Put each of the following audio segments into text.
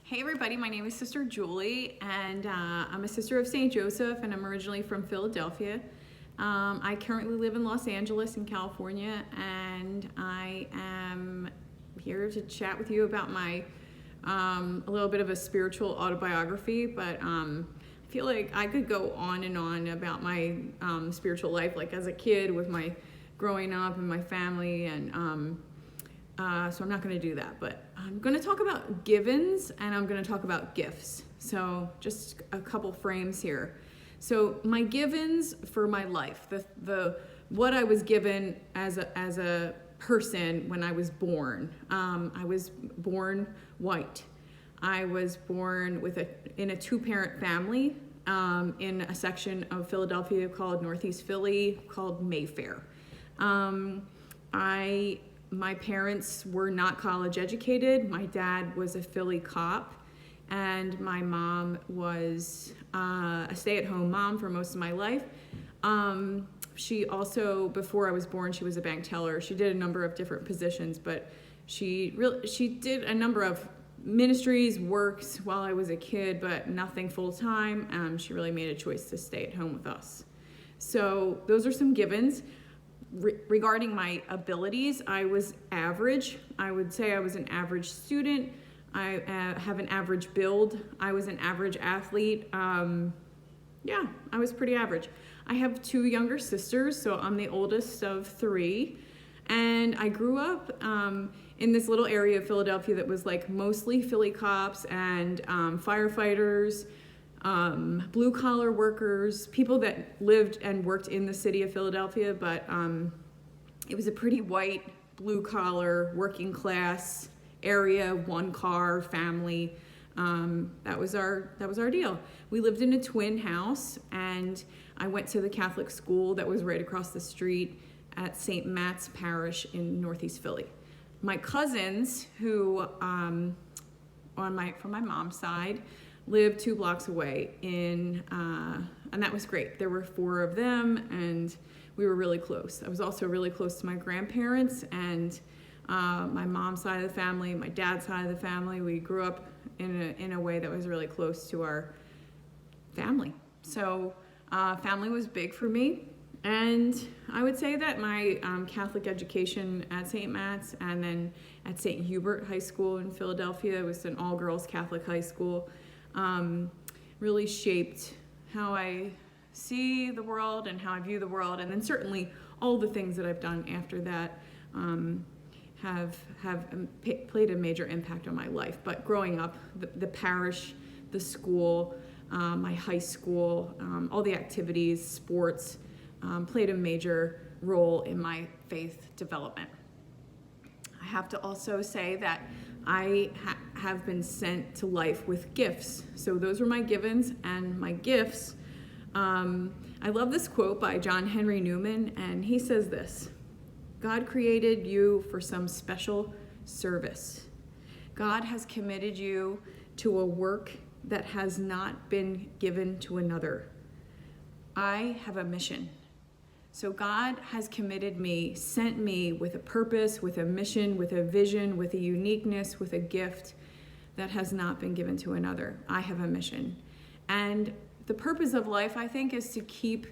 Hey everybody, my name is Sister Julie, and I'm a sister of St. Joseph, and I'm originally from Philadelphia. I currently live in Los Angeles in California, and I am here to chat with you about my a little bit of a spiritual autobiography, but I feel like I could go on and on about my spiritual life, like as a kid with my growing up and my family, and so I'm not going to do that, but I'm going to talk about givens and I'm going to talk about gifts. So just a couple frames here. So my givens for my life, the what I was given as a person when I was born. I was born white. I was born in a two-parent family in a section of Philadelphia called Northeast Philly, called Mayfair. My parents were not college educated. My dad was a Philly cop, and my mom was a stay-at-home mom for most of my life. She also, before I was born, she was a bank teller. She did a number of different positions, but she did a number of ministries, works while I was a kid, but nothing full-time. She really made a choice to stay at home with us. So those are some givens. Regarding my abilities, I was average. I would say I was an average student. I have an average build. I was an average athlete. I was pretty average. I have two younger sisters, so I'm the oldest of three. And I grew up in this little area of Philadelphia that was like mostly Philly cops and firefighters, blue collar workers, people that lived and worked in the city of Philadelphia, but it was a pretty white, blue collar, working class area, one car family. That was our deal. We lived in a twin house, and I went to the Catholic school that was right across the street at St. Matt's Parish in Northeast Philly. My cousins, who from my mom's side, lived 2 blocks away and that was great. There were 4 of them, and we were really close. I was also really close to my grandparents and my mom's side of the family, my dad's side of the family. We grew up in a way that was really close to our family. So family was big for me. And I would say that my Catholic education at St. Matt's and then at St. Hubert High School in Philadelphia, it was an all-girls Catholic high school, really shaped how I see the world and how I view the world. And then certainly all the things that I've done after that have played a major impact on my life. But growing up, the parish, the school, my high school, all the activities, sports, played a major role in my faith development. I have to also say that I have been sent to life with gifts. So those were my givens and my gifts. I love this quote by John Henry Newman, and he says this: God created you for some special service. God has committed you to a work that has not been given to another. I have a mission. So God has committed me, sent me with a purpose, with a mission, with a vision, with a uniqueness, with a gift that has not been given to another. I have a mission. And the purpose of life, I think, is to keep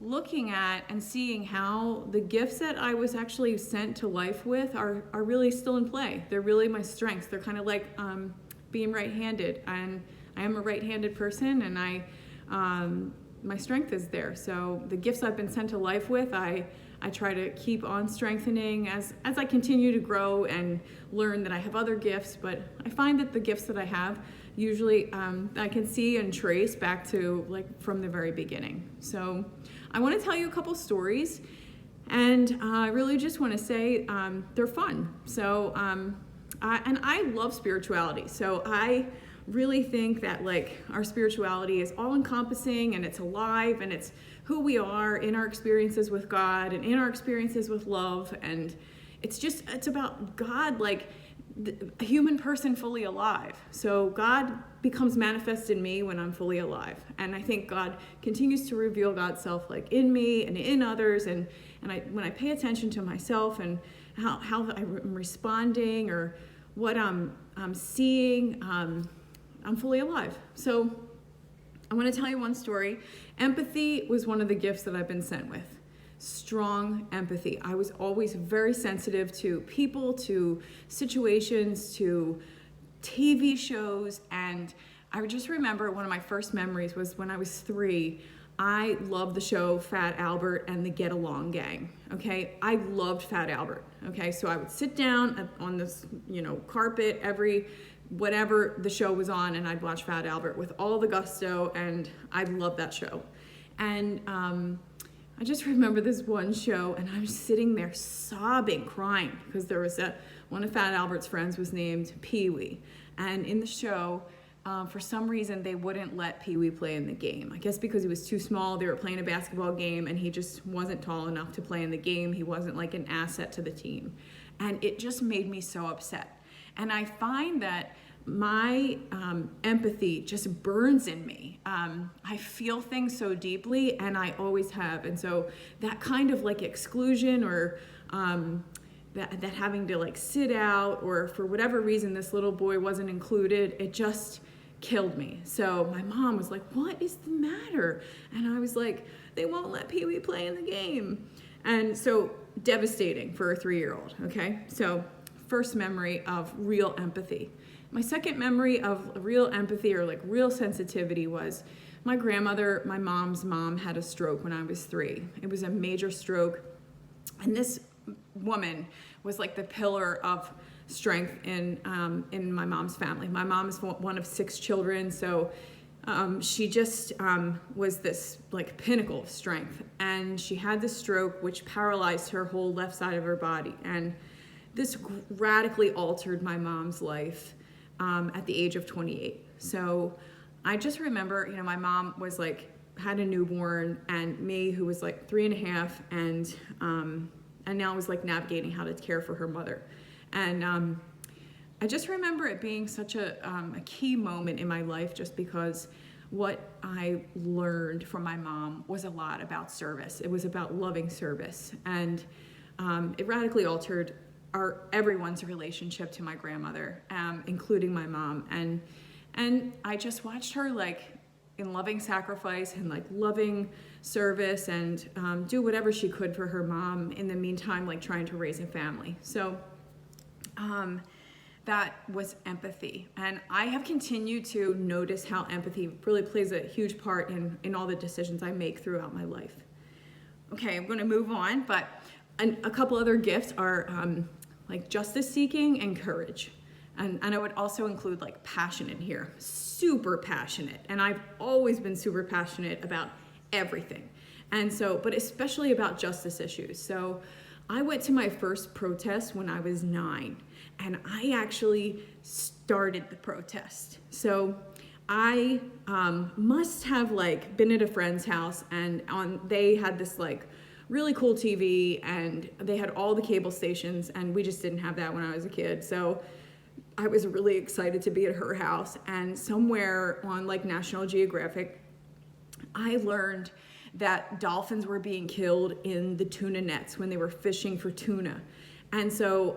looking at and seeing how the gifts that I was actually sent to life with are really still in play. They're really my strengths. They're kind of like being right-handed. And I am a right-handed person, and my strength is there. So the gifts I've been sent to life with, I try to keep on strengthening as I continue to grow and learn that I have other gifts. But I find that the gifts that I have, usually I can see and trace back to like from the very beginning. So I want to tell you a couple stories, and I really just want to say they're fun. So I love spirituality. So I really think that like our spirituality is all encompassing, and it's alive, and it's who we are in our experiences with God and in our experiences with love. And it's about God, like a human person fully alive. So God becomes manifest in me when I'm fully alive. And I think God continues to reveal God's self like in me and in others. And when I pay attention to myself and how I'm responding, or what I'm I'm seeing, I'm fully alive. So I want to tell you one story. Empathy was one of the gifts that I've been sent with. Strong empathy. I was always very sensitive to people, to situations, to TV shows, and I just remember one of my first memories was when I was 3. I loved the show Fat Albert and the Get Along Gang. Okay, I loved Fat Albert. Okay, so I would sit down on this, carpet every whatever the show was on, and I'd watch Fat Albert with all the gusto, and I loved that show. And I just remember this one show, and I was sitting there sobbing, crying, because there was one of Fat Albert's friends was named Pee-wee, and in the show, for some reason, they wouldn't let Pee-wee play in the game. I guess because he was too small, they were playing a basketball game, and he just wasn't tall enough to play in the game. He wasn't like an asset to the team. And it just made me so upset. And I find that my empathy just burns in me. I feel things so deeply, and I always have. And so that kind of like exclusion or that having to like sit out, or for whatever reason this little boy wasn't included, it just killed me. So my mom was like, "What is the matter?" And I was like, "They won't let Pee-wee play in the game." And so devastating for a 3-year-old, okay? So first memory of real empathy. My second memory of real empathy or like real sensitivity was my grandmother, my mom's mom, had a stroke when I was 3. It was a major stroke. And this woman was like the pillar of strength in my mom's family. My mom is one of 6 children, so she just was this like pinnacle of strength. And she had this stroke which paralyzed her whole left side of her body. And this radically altered my mom's life at the age of 28. So I just remember, my mom was like, had a newborn, and me, who was like 3.5, and now was like navigating how to care for her mother. And I just remember it being such a key moment in my life, just because what I learned from my mom was a lot about service. It was about loving service. And it radically altered everyone's relationship to my grandmother, including my mom. And I just watched her like in loving sacrifice and like loving service, and do whatever she could for her mom in the meantime, like trying to raise a family. So that was empathy. And I have continued to notice how empathy really plays a huge part in all the decisions I make throughout my life. Okay, I'm going to move on, but a couple other gifts are like justice seeking and courage. And I would also include like passion in here, super passionate. And I've always been super passionate about everything. And so, but especially about justice issues. So I went to my first protest when I was 9, and I actually started the protest. So I must have like been at a friend's house, and they had this like really cool TV, and they had all the cable stations, and we just didn't have that when I was a kid. So I was really excited to be at her house, and somewhere on like National Geographic, I learned that dolphins were being killed in the tuna nets when they were fishing for tuna. And so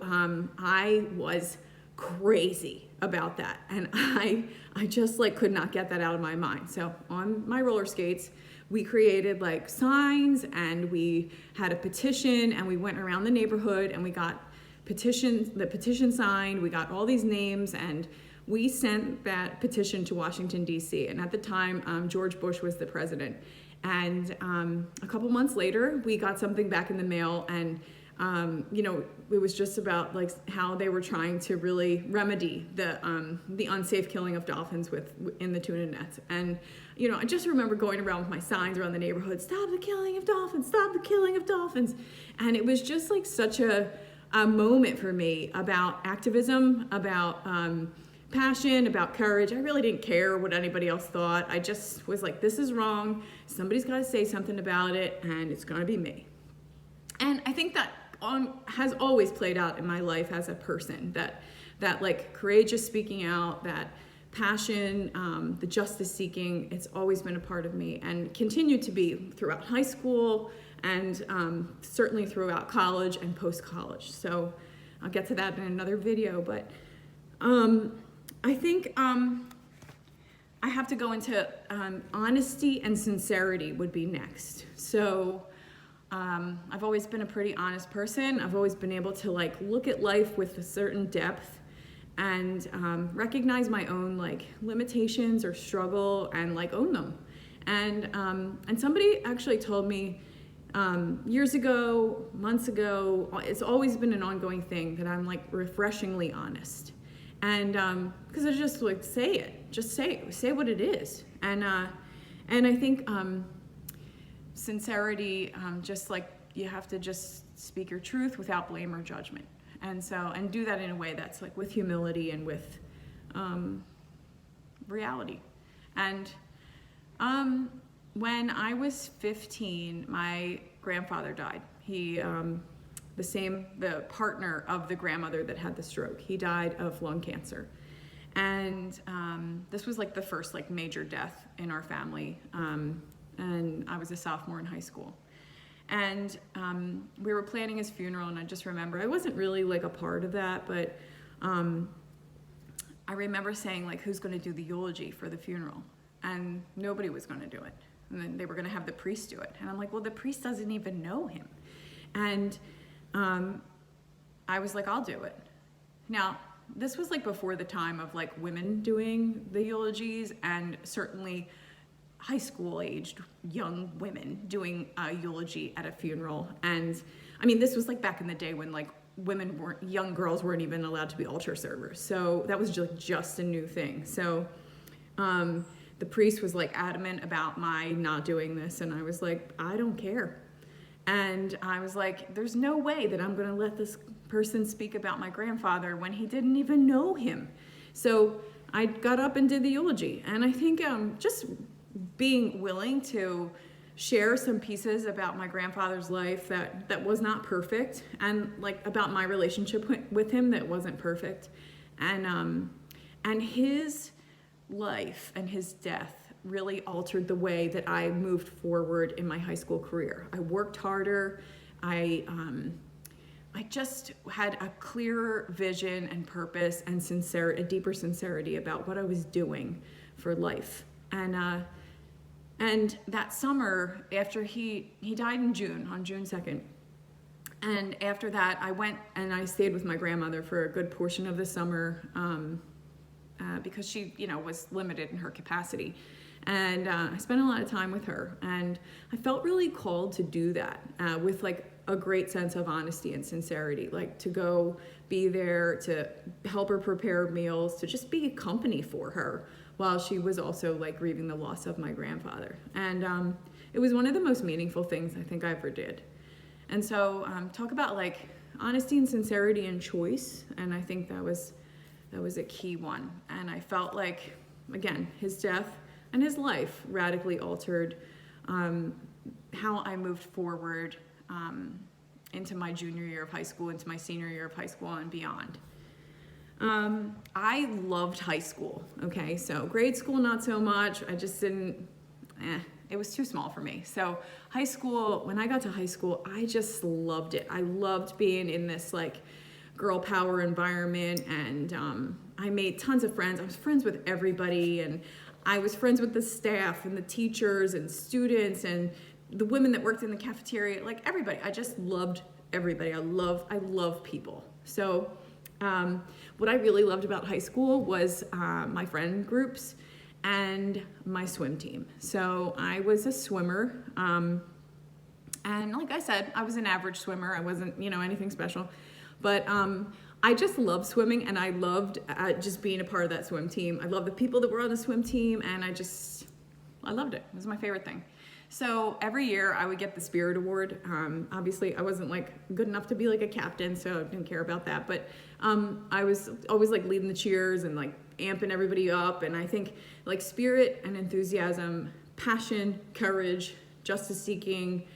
I was crazy about that, and I just like could not get that out of my mind. So on my roller skates, we created like signs, and we had a petition, and we went around the neighborhood, and we got the petition signed. We got all these names, and we sent that petition to Washington, D.C. And at the time, George Bush was the president. And a couple months later, we got something back in the mail, and it was just about like how they were trying to really remedy the unsafe killing of dolphins in the tuna nets. And I just remember going around with my signs around the neighborhood: "Stop the killing of dolphins! Stop the killing of dolphins!" And it was just like such a moment for me about activism, about passion, about courage. I really didn't care what anybody else thought. I just was like, this is wrong. Somebody's got to say something about it, and it's going to be me. And I think that has always played out in my life as a person, that like courageous speaking out, that passion, the justice seeking, it's always been a part of me, and continued to be throughout high school, and certainly throughout college and post-college. So I'll get to that in another video, but I think I have to go into honesty and sincerity would be next. So I've always been a pretty honest person. I've always been able to like look at life with a certain depth and recognize my own like limitations or struggle and like own them. And somebody actually told me years ago, months ago, it's always been an ongoing thing that I'm like refreshingly honest. And because I just like say it, just say what it is. And I think sincerity, just like you have to just speak your truth without blame or judgment. And do that in a way that's like with humility and with reality. And when I was 15, my grandfather died. He, the partner of the grandmother that had the stroke, he died of lung cancer. And this was like the first like major death in our family. And I was a sophomore in high school. And we were planning his funeral, and I just remember, I wasn't really like a part of that, but I remember saying like, who's gonna do the eulogy for the funeral? And nobody was gonna do it. And then they were gonna have the priest do it. And I'm like, well, the priest doesn't even know him. And I was like, I'll do it. Now, this was like before the time of like women doing the eulogies, and certainly high school aged young women doing a eulogy at a funeral. And I mean, this was like back in the day when like young girls weren't even allowed to be altar servers. So that was just a new thing. So the priest was like adamant about my not doing this. And I was like, I don't care. And I was like, there's no way that I'm going to let this person speak about my grandfather when he didn't even know him. So I got up and did the eulogy. And I think just being willing to share some pieces about my grandfather's life that was not perfect, and like about my relationship with him that wasn't perfect, and his life and his death really altered the way that I moved forward in my high school career. I worked harder. I just had a clearer vision and purpose and a deeper sincerity about what I was doing for life. And that summer, after he died in June, on June 2nd, and after that, I went and I stayed with my grandmother for a good portion of the summer because she, was limited in her capacity. And I spent a lot of time with her, and I felt really called to do that with like a great sense of honesty and sincerity, like to go be there, to help her prepare meals, to just be a company for her while she was also like grieving the loss of my grandfather. And it was one of the most meaningful things I think I ever did. And so talk about like honesty and sincerity and choice. And I think that was a key one. And I felt like, again, his death and his life radically altered how I moved forward into my junior year of high school, into my senior year of high school and beyond. I loved high school, okay? So grade school, not so much. I just didn't, it was too small for me. So high school, when I got to high school, I just loved it. I loved being in this like girl power environment, and I made tons of friends. I was friends with everybody, and I was friends with the staff and the teachers and students and the women that worked in the cafeteria, like everybody. I just loved everybody. I love people. So what I really loved about high school was my friend groups and my swim team. So I was a swimmer, and like I said, I was an average swimmer. I wasn't, anything special, but I just loved swimming, and I loved just being a part of that swim team. I loved the people that were on the swim team, and I loved it. It was my favorite thing. So every year I would get the Spirit Award. Obviously I wasn't like good enough to be like a captain, so I didn't care about that. But I was always like leading the cheers and like amping everybody up. And I think like spirit and enthusiasm, passion, courage, justice seeking,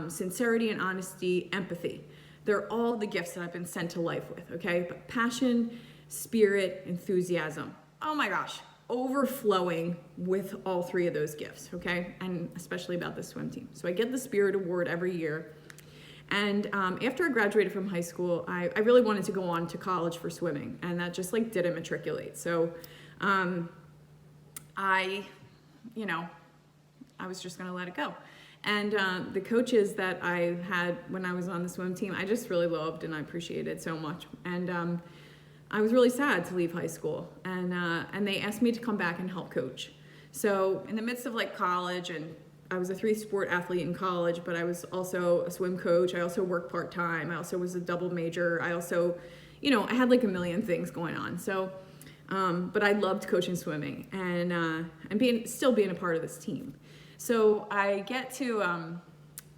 sincerity and honesty, empathy. They're all the gifts that I've been sent to life with, okay? But passion, spirit, enthusiasm. Oh my gosh. Overflowing with all three of those gifts, okay? And especially about the swim team. So I get the Spirit Award every year. And after I graduated from high school, I really wanted to go on to college for swimming, and that just like didn't matriculate. So I, you know, I was just gonna let it go. And the coaches that I had when I was on the swim team, I just really loved and I appreciated so much. And I was really sad to leave high school, and they asked me to come back and help coach. So in the midst of like college, and I was a 3-sport athlete in college, but I was also a swim coach. I also worked part-time. I also was a double major. I also, you know, I had like a million things going on. So, but I loved coaching swimming and still being a part of this team. So I get to,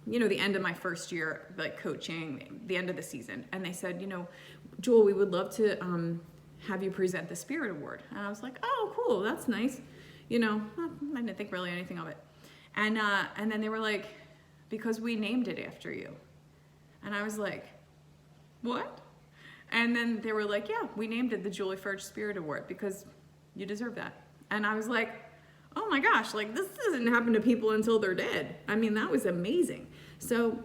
you know, the end of my first year, like coaching, the end of the season, and they said, you know, Jewel, we would love to have you present the Spirit Award. And I was like, oh, cool, that's nice. You know, I didn't think really anything of it. And then they were like, because we named it after you. And I was like, what? And then they were like, yeah, we named it the Julie Furch Spirit Award because you deserve that. And I was like, oh my gosh, like this doesn't happen to people until they're dead. I mean, that was amazing. So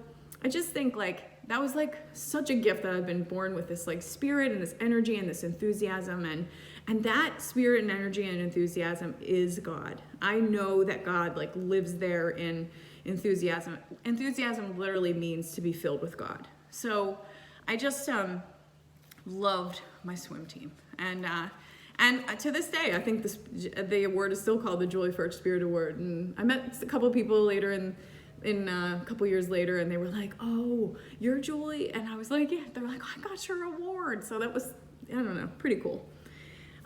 I just think like that was like such a gift that I've been born with, this like spirit and this energy and this enthusiasm, and that spirit and energy and enthusiasm is God. I know that God like lives there in enthusiasm. Enthusiasm literally means to be filled with God. So I just loved my swim team, and to this day, I think the award is still called the Julie Furch Spirit Award. And I met a couple people later in a couple years later, and they were like, oh, you're Julie? And I was like, yeah. They're like, I got your award. So that was, I don't know, pretty cool.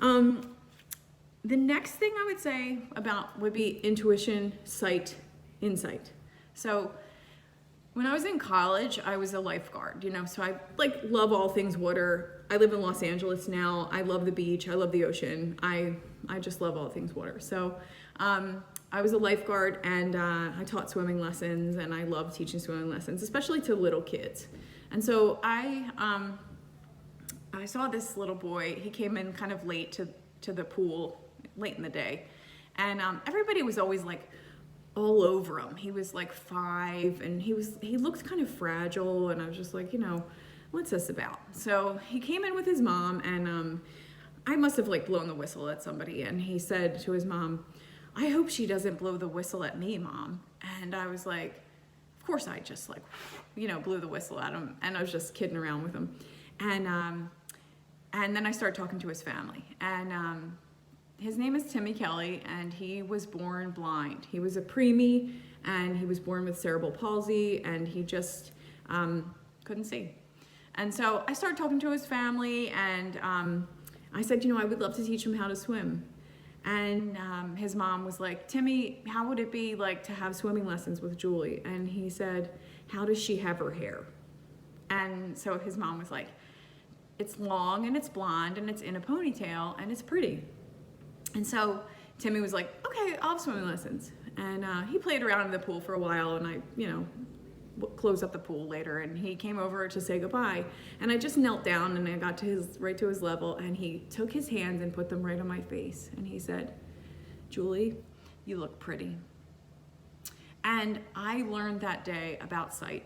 The next thing I would say about would be intuition, sight, insight. So when I was in college, I was a lifeguard, you know, so I like love all things water. I live in Los Angeles now. I love the beach. I love the ocean. I just love all things water. So I was a lifeguard, and I taught swimming lessons, and I love teaching swimming lessons, especially to little kids. And so I saw this little boy. He came in kind of late to the pool, late in the day, and everybody was always like all over him. He was like 5, and he looked kind of fragile, and I was just like, you know, what's this about? So he came in with his mom, and I must have like blown the whistle at somebody, and he said to his mom, I hope she doesn't blow the whistle at me, Mom. And I was like, of course I just like, you know, blew the whistle at him, and I was just kidding around with him. And then I started talking to his family, and his name is Timmy Kelly, and he was born blind. He was a preemie, and he was born with cerebral palsy, and he just couldn't see. And so I started talking to his family, and I said, you know, I would love to teach him how to swim. And his mom was like, Timmy, how would it be like to have swimming lessons with Julie? And he said, how does she have her hair? And so his mom was like, it's long and it's blonde and it's in a ponytail and it's pretty. And so Timmy was like, okay, I'll have swimming lessons. And he played around in the pool for a while, and I, you know, closed up the pool later, and he came over to say goodbye. And I just knelt down, and I got to right to his level, and he took his hands and put them right on my face. And he said, Julie, you look pretty. And I learned that day about sight.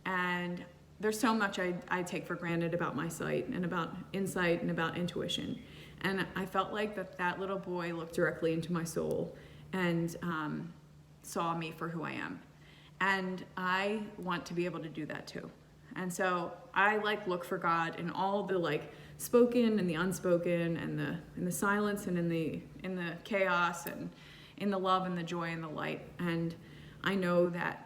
And there's so much I take for granted about my sight and about insight and about intuition. And I felt like that little boy looked directly into my soul and saw me for who I am. And I want to be able to do that too. And so I like look for God in all the like spoken and the unspoken, and in the silence and in the chaos, and in the love and the joy and the light. And I know that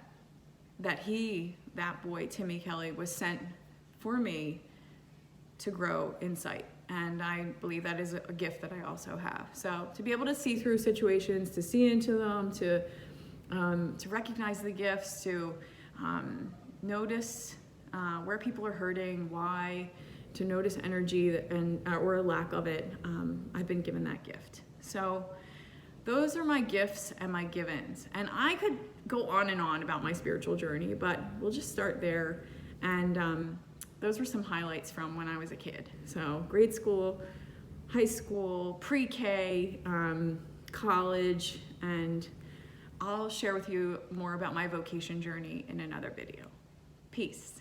boy, Timmy Kelly, was sent for me to grow in sight. And I believe that is a gift that I also have. So to be able to see through situations, to see into them, to recognize the gifts, to notice where people are hurting, why, to notice energy or a lack of it. I've been given that gift. So those are my gifts and my givens. And I could go on and on about my spiritual journey, but we'll just start there. And those were some highlights from when I was a kid. So grade school, high school, pre-K, college, and I'll share with you more about my vocation journey in another video. Peace.